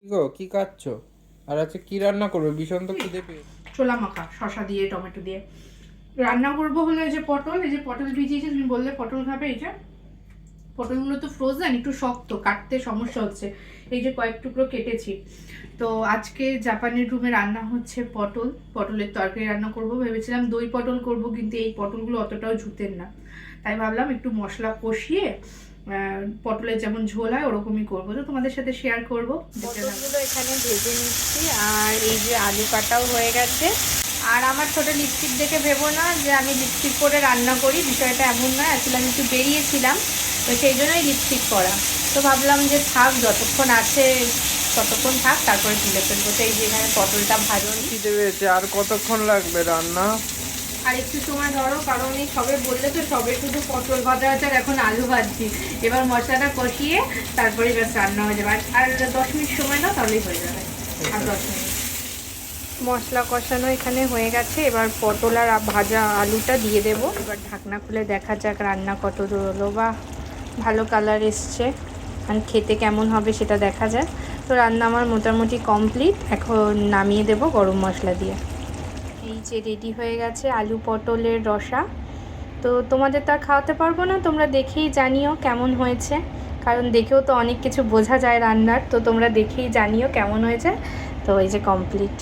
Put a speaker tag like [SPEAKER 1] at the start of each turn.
[SPEAKER 1] কি গো কি খাচ্ছো? আর আজকে কি রান্না করবে? ভীষণ তো খিদে পেয়ে।
[SPEAKER 2] ছোলা মাখা শসা দিয়ে টমেটো দিয়ে রান্না করবো হলো এই যে পটল ভিজিয়েছে, তুমি বললে পটল খাবে। এই যে পটলগুলো তো ফ্রোজেন, একটু শক্ত, কাটতে সমস্যা হচ্ছে। এই যে কয়েক টুকরো কেটেছি। তো আজকে জাপানের রুমে রান্না হচ্ছে পটলের তরকারি রান্না করব। ভেবেছিলাম দই পটল করব, কিন্তু এই পটলগুলো অতটাও জুতেন না, তাই ভাবলাম একটু মশলা কষিয়ে পটলের যেমন ঝোল হয় ওরকমই করবো, তো তোমাদের সাথে শেয়ার করবো।
[SPEAKER 3] পটলগুলো এখানে ভেজে নিচ্ছি, আর এই যে আলু কাটাও হয়ে গেছে। আর আমার ছোট লিপস্টিক দেখে ভেবো না যে আমি লিপস্টিক পরে রান্না করি, বিষয়টা এমন নয়। আসলে আমি একটু বেরিয়েছিলাম, তো সেই জন্যই লিপস্টিক পরা। তো ভাবলাম যে থাক, যতক্ষণ আছে ততক্ষণ থাক, তারপরে তুলে ফেলবো। তো এই যে এখানে পটলটা ভাজনি।
[SPEAKER 1] খিদে পেয়েছে, আর কতক্ষণ লাগবে রান্না?
[SPEAKER 2] আর একটু সময় ধরো, কারণ এই সবে বললে তো, সবে শুধু পটল ভাজা আছে আর এখন আলু ভাজছি। এবার মশলাটা কষিয়ে তারপরে ব্যাস রান্না হয়ে যাবে। আর 10 মিনিট সময় নাও, তাহলেই হয়ে যাবে। আর 10 মিনিট।
[SPEAKER 3] মশলা কষানো এখানে হয়ে গেছে, এবার পটল আর ভাজা আলুটা দিয়ে দেবো। এবার ঢাকনা খুলে দেখা যাক রান্না কত দূর হলো। বা ভালো কালার এসছে, আর খেতে কেমন হবে সেটা দেখা যাক। তো রান্না আমার মোটামুটি কমপ্লিট, এখন নামিয়ে দেবো গরম মশলা দিয়ে। এই যে রেডি হয়ে গেছে আলু পটলের রসা। তো তোমাদের তো আর খাওয়াতে পারবো না, তোমরা দেখেই জানিও কেমন হয়েছে, কারণ দেখেও তো অনেক কিছু বোঝা যায় রান্নার। তো তোমরা দেখেই জানিও কেমন হয়েছে। তো এই যে কমপ্লিট।